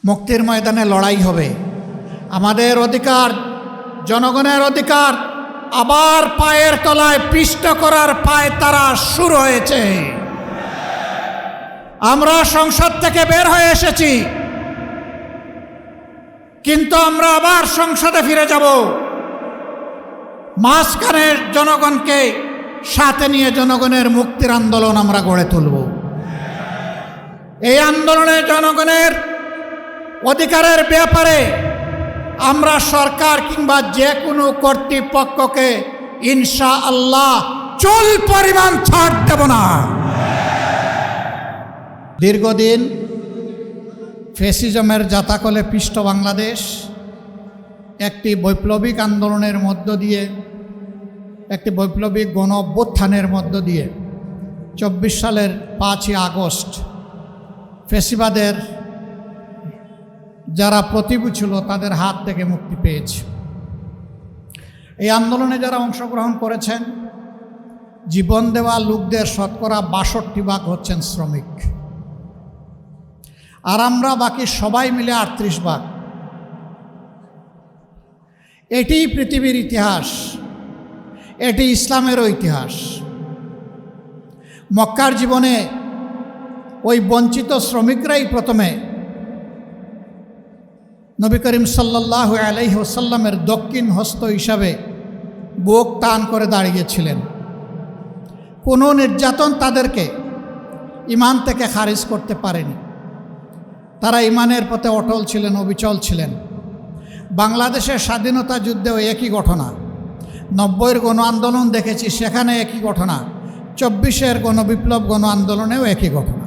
মুক্তির ময়দানে লড়াই হবে। আমাদের অধিকার, জনগণের অধিকার আবার পায়ের তলায় পিষ্ট করার পায়তারা শুরু হয়েছে। আমরা সংসদ থেকে বের হয়ে এসেছি, কিন্তু আমরা আবার সংসদে ফিরে যাব। মাঝখানের জনগণকে সাথে নিয়ে জনগণের মুক্তির আন্দোলন আমরা গড়ে তুলব। এই আন্দোলনে জনগণের অধিকারের ব্যাপারে আমরা সরকার কিংবা যে কোনো কর্তৃপক্ষকে ইনশাআল্লাহ চুল পরিমাণ ছাড় দেব না। দীর্ঘদিন ফ্যাসিজমের জাতাকলে পিষ্ট বাংলাদেশ একটি বৈপ্লবিক আন্দোলনের মধ্য দিয়ে, একটি বৈপ্লবিক গণ অভ্যুত্থানের মধ্য দিয়ে 24 সালের 5ই আগস্ট ফ্যাসিবাদের যারা প্রতিভূ ছিল তাদের হাত থেকে মুক্তি পেয়েছে। এই আন্দোলনে যারা অংশগ্রহণ করেছেন, জীবন দেওয়া লোকদের শতকরা 62% হচ্ছেন শ্রমিক, আর আমরা বাকি সবাই মিলে 38%। এটিই পৃথিবীর ইতিহাস, এটি ইসলামেরও ইতিহাস। মক্কার জীবনে ওই বঞ্চিত শ্রমিকরাই প্রথমে নবী করিম সাল্লাল্লাহু আলাইহি ওয়াসাল্লামের দক্ষিণ হস্ত হিসাবে বুক টান করে দাঁড়িয়েছিলেন। কোনো নির্যাতন তাদেরকে ঈমান থেকে খারিজ করতে পারেনি। তারা ঈমানের পথে অটল ছিলেন, অবিচল ছিলেন। বাংলাদেশের স্বাধীনতা যুদ্ধেও একই ঘটনা, 90-এর গণ আন্দোলন দেখেছি, সেখানে একই ঘটনা, 24-এর গণবিপ্লব গণ আন্দোলনেও একই ঘটনা।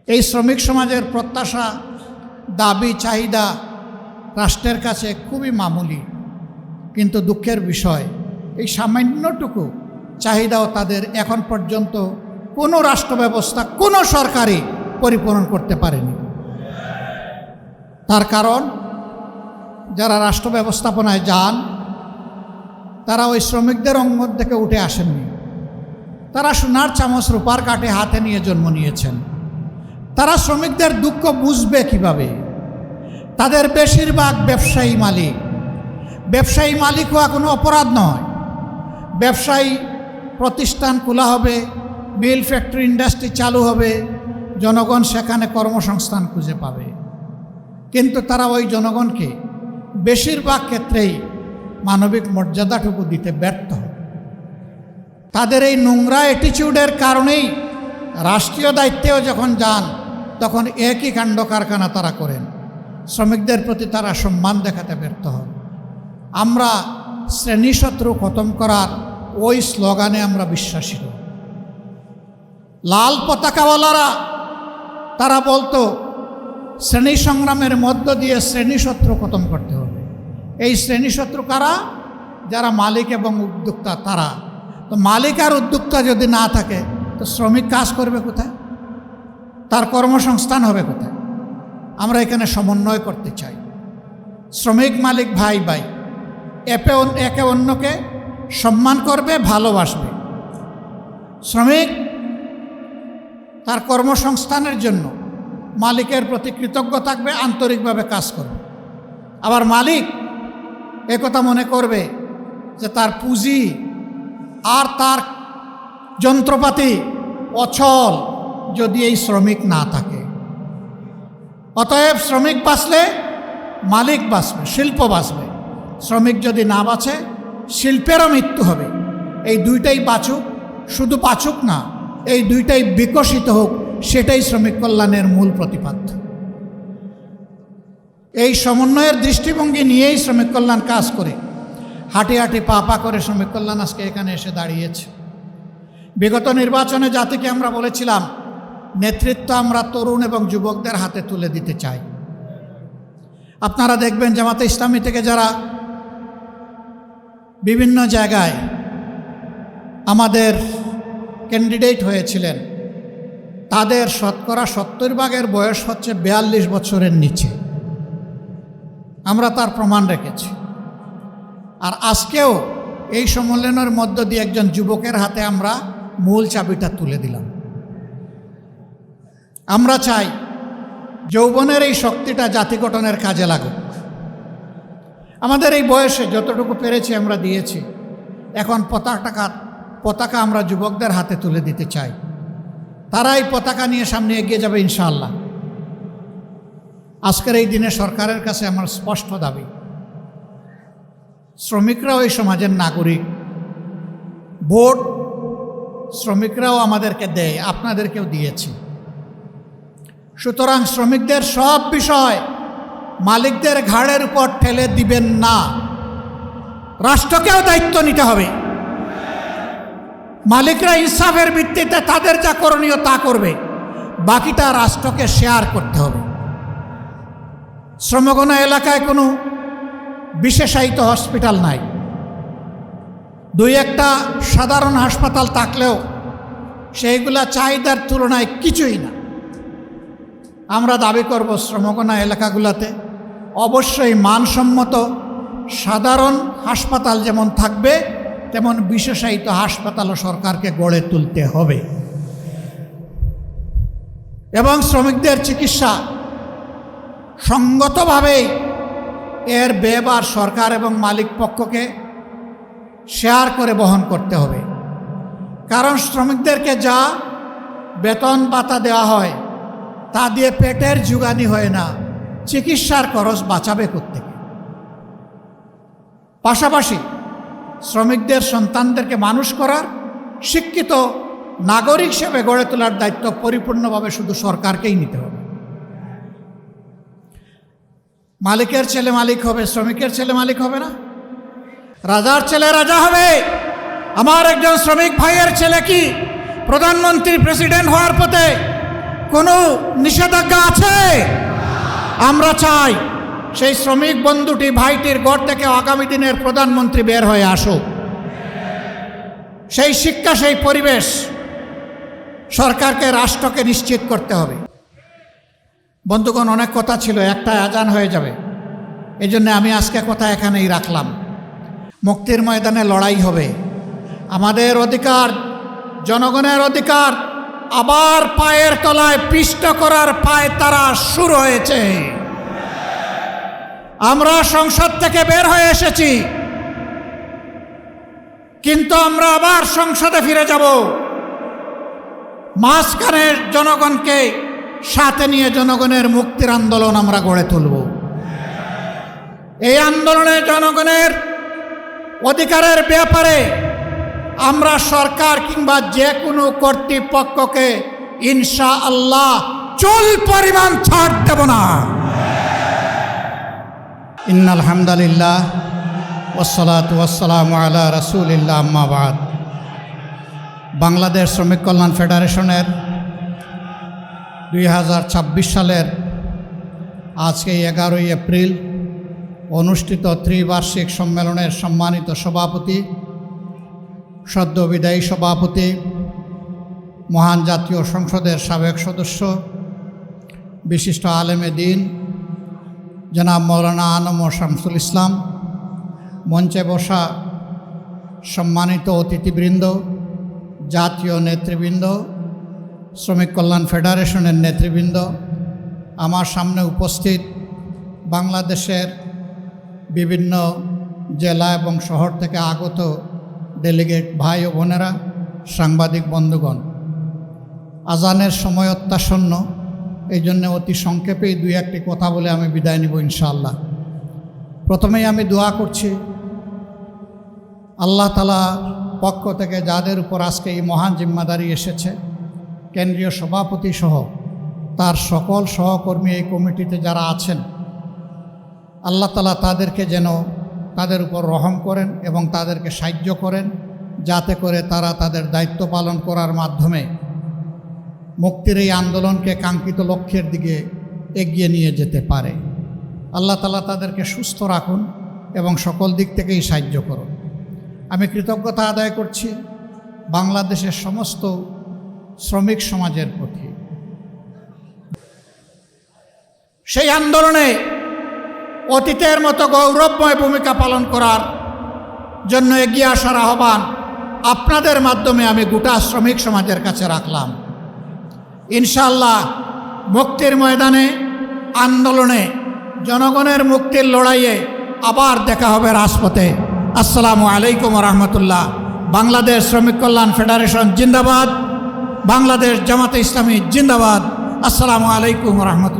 এই শ্রমিক সমাজের প্রত্যাশা, দাবি, চাহিদা রাষ্ট্রের কাছে খুবই মামুলি, কিন্তু দুঃখের বিষয় এই সামান্যটুকু চাহিদাও তাদের এখন পর্যন্ত কোনো রাষ্ট্র ব্যবস্থা, কোনো সরকারই পরিপূরণ করতে পারেনি। তার কারণ যারা রাষ্ট্র ব্যবস্থাপনায় যান তারা ওই শ্রমিকদের অঙ্গন থেকে উঠে আসেননি। তারা সোনার চামচ রূপার কাঠে হাতে নিয়ে জন্ম নিয়েছেন। তারা শ্রমিকদের দুঃখ বুঝবে কিভাবে? তাদের বেশিরভাগ ব্যবসায়ী মালিক। ব্যবসায়ী মালিক হওয়া কোনো অপরাধ নয়। ব্যবসায়ী প্রতিষ্ঠান খোলা হবে, মিল, ফ্যাক্টরি, ইন্ডাস্ট্রি চালু হবে, জনগণ সেখানে কর্মসংস্থান খুঁজে পাবে। কিন্তু তারা ওই জনগণকে বেশিরভাগ ক্ষেত্রেই মানবিক মর্যাদাটুকু দিতে ব্যর্থ হয়। তাদের এই নোংরা অ্যাটিটিউডের কারণেই রাষ্ট্রীয় দায়িত্বেও যখন যান তখন একই কাণ্ড কারখানা তারা করেন। শ্রমিকদের প্রতি তারা সম্মান দেখাতে ব্যর্থ হন। আমরা শ্রেণীশত্রু খতম করার ওই স্লোগানে আমরা বিশ্বাসী। লাল পতাকাওয়ালারা তারা বলতো শ্রেণী সংগ্রামের মধ্য দিয়ে শ্রেণীশত্রু খতম করতে হবে। এই শ্রেণীশত্রু কারা? যারা মালিক এবং উদ্যোক্তা তারা। তো মালিক আর উদ্যোক্তা যদি না থাকে তো শ্রমিক কাজ করবে কোথায়? তার কর্মসংস্থান হবে কোথায়? আমরা এখানে সমন্বয় করতে চাই। শ্রমিক মালিক ভাই ভাই একে অন্যকে সম্মান করবে, ভালোবাসবে। শ্রমিক তার কর্মসংস্থানের জন্য মালিকের প্রতি কৃতজ্ঞ থাকবে, আন্তরিকভাবে কাজ করবে। আবার মালিক একথা মনে করবে যে তার পুঁজি আর তার যন্ত্রপাতি অচল যদি এই শ্রমিক না থাকে। অতএব শ্রমিক বাঁচলে মালিক বাঁচবে, শিল্প বাঁচবে। শ্রমিক যদি না বাঁচে শিল্পেরও মৃত্যু হবে। এই দুইটাই বাঁচুক, শুধু বাঁচুক না, এই দুইটাই বিকশিত হোক, সেটাই শ্রমিক কল্যাণের মূল প্রতিপাদ্য। এই সমন্বয়ের দৃষ্টিভঙ্গি নিয়েই শ্রমিক কল্যাণ কাজ করে। হাঁটি হাঁটি পা পা করে শ্রমিক কল্যাণ আজকে এখানে এসে দাঁড়িয়েছে। বিগত নির্বাচনে জাতিকে আমরা বলেছিলাম নেতৃত্ব আমরা তরুণ এবং যুবকদের হাতে তুলে দিতে চাই। আপনারা দেখবেন জামাতে ইসলামী থেকে যারা বিভিন্ন জায়গায় আমাদের ক্যান্ডিডেট হয়েছিলেন তাদের শতকরা 70% বয়স হচ্ছে 42 বছরের নিচে। আমরা তার প্রমাণ রেখেছি। আর আজকেও এই সম্মেলনের মধ্য দিয়ে একজন যুবকের হাতে আমরা মূল চাবিটা তুলে দিলাম। আমরা চাই যৌবনের এই শক্তিটা জাতি গঠনের কাজে লাগুক। আমাদের এই বয়সে যতটুকু পেরেছি আমরা দিয়েছি। এখন পতাকা আমরা যুবকদের হাতে তুলে দিতে চাই। তারা এই পতাকা নিয়ে সামনে এগিয়ে যাবে ইনশাআল্লাহ। আজকের এই দিনে সরকারের কাছে আমার স্পষ্ট দাবি, শ্রমিকরাও এই সমাজের নাগরিক। ভোট শ্রমিকরাও আমাদেরকে দেয়, আপনাদেরকেও দিয়েছে। সুতরাং শ্রমিকদের সব বিষয় মালিকদের ঘাড়ের উপর ঠেলে দিবেন না। রাষ্ট্রকেও দায়িত্ব নিতে হবে। মালিকরা ইনসাফের ভিত্তিতে তাদের যা করণীয় তা করবে, বাকিটা রাষ্ট্রকে শেয়ার করতে হবে। শ্রমঘন এলাকায় কোনো বিশেষায়িত হসপিটাল নাই। দুই একটা সাধারণ হাসপাতাল থাকলেও সেইগুলা চাহিদার তুলনায় কিছুই না। আমরা দাবি করব শ্রমঘন এলাকাগুলোতে অবশ্যই মানসম্মত সাধারণ হাসপাতাল যেমন থাকবে, তেমন বিশেষায়িত হাসপাতালও সরকারকে গড়ে তুলতে হবে এবং শ্রমিকদের চিকিৎসা সঙ্গতভাবে এর ব্যয়ভার সরকার এবং মালিক পক্ষকে শেয়ার করে বহন করতে হবে। কারণ শ্রমিকদেরকে যা বেতন ভাতা দেওয়া হয় তা দিয়ে পেটের জুগানি হয় না, চিকিৎসার খরচ বাঁচাবে কোত্থেকে। পাশাপাশি শ্রমিকদের সন্তানদেরকে মানুষ করার শিক্ষিত নাগরিক হিসেবে গড়ে তোলার দায়িত্ব পরিপূর্ণভাবে শুধু সরকারকেই নিতে হবে। মালিকের ছেলে মালিক হবে, শ্রমিকের ছেলে মালিক হবে না। রাজার ছেলে রাজা হবে। আমার একজন শ্রমিক ভাইয়ের ছেলে কি প্রধানমন্ত্রী প্রেসিডেন্ট হওয়ার পথে কোনো নিষেধাজ্ঞা আছে? আমরা চাই সেই শ্রমিক বন্ধুটি ভাইটির ঘর থেকে আগামী দিনের প্রধানমন্ত্রী বের হয়ে আসুক। সেই শিক্ষা, সেই পরিবেশ সরকারকে, রাষ্ট্রকে নিশ্চিত করতে হবে। বন্ধুগণ, অনেক কথা ছিল, একটা আজান হয়ে যাবে। এই জন্য আমি আজকে কথা এখানেই রাখলাম। মুক্তির ময়দানে লড়াই হবে। আমাদের অধিকার, জনগণের অধিকার আবার পায়ের তলায় পিষ্ট করার পায় তারা শুরু হয়েছে। আমরা সংসদ থেকে বের হয়ে এসেছি, কিন্তু আমরা আবার সংসদে ফিরে যাব। মাঝখানের জনগণকে সাথে নিয়ে জনগণের মুক্তির আন্দোলন আমরা গড়ে তুলব। এই আন্দোলনে জনগণের অধিকারের ব্যাপারে আমরা সরকার কিংবা যে কোনো কর্তৃপক্ষকে ইনশাআল্লাহ চুল পরিমাণ ছাড় দেব না। ইন্নাল হামদুলিল্লাহ ওয়াসসালাতু ওয়াসসালামু আলা রাসূলিল্লাহ, আম্মা বাদ। বাংলাদেশ শ্রমিক কল্যাণ ফেডারেশনের 2026 সালের আজকে 11 এপ্রিল অনুষ্ঠিত ত্রিবার্ষিক সম্মেলনের সম্মানিত সভাপতি, সদ্য বিদায়ী সভাপতি, মহান জাতীয় সংসদের সাবেক সদস্য, বিশিষ্ট আলেমে দ্বীন জনাব মৌলানা আনম ও শামসুল ইসলাম, মঞ্চে বসা সম্মানিত অতিথিবৃন্দ, জাতীয় নেতৃবৃন্দ, শ্রমিক কল্যাণ ফেডারেশনের নেতৃবৃন্দ, আমার সামনে উপস্থিত বাংলাদেশের বিভিন্ন জেলা এবং শহর থেকে আগত ডেলিগেট ভাই ও বোনেরা, সাংবাদিক বন্ধুগণ, আজানের সময় অত্যাসন্ন, এই জন্য অতি সংক্ষেপেই দুই একটি কথা বলে আমি বিদায় নিব ইনশাআল্লাহ। প্রথমেই আমি দোয়া করছি আল্লাহ তাআলা পক্ষ থেকে যাদের উপর আজকে এই মহান জিম্মাদারি এসেছে, কেন্দ্রীয় সভাপতি সহ তার সকল সহকর্মী এই কমিটিতে যারা আছেন, আল্লাহ তাআলা তাদেরকে যেন তাদের উপর রহম করেন এবং তাদেরকে সাহায্য করেন, যাতে করে তারা তাদের দায়িত্ব পালন করার মাধ্যমে মুক্তির এই আন্দোলনকে কাঙ্ক্ষিত লক্ষ্যের দিকে এগিয়ে নিয়ে যেতে পারে। আল্লাহ তাআলা তাদেরকে সুস্থ রাখুন এবং সকল দিক থেকেই সাহায্য করুন। আমি কৃতজ্ঞতা আদায় করছি বাংলাদেশের সমস্ত শ্রমিক সমাজের প্রতি। সেই আন্দোলনে অতীতের মতো গৌরবময় ভূমিকা পালন করার জন্য এগিয়ে আসার আহ্বান আপনাদের মাধ্যমে আমি গোটা শ্রমিক সমাজের কাছে রাখলাম। ইনশাআল্লাহ মুক্তির ময়দানে আন্দোলনে, জনগণের মুক্তির লড়াইয়ে আবার দেখা হবে রাজপথে। আসসালামু আলাইকুম রহমতুল্লাহ। বাংলাদেশ শ্রমিক কল্যাণ ফেডারেশন জিন্দাবাদ, বাংলাদেশ জামাতে ইসলামী জিন্দাবাদ। আসসালামু আলাইকুম রহমতুল্লাহ।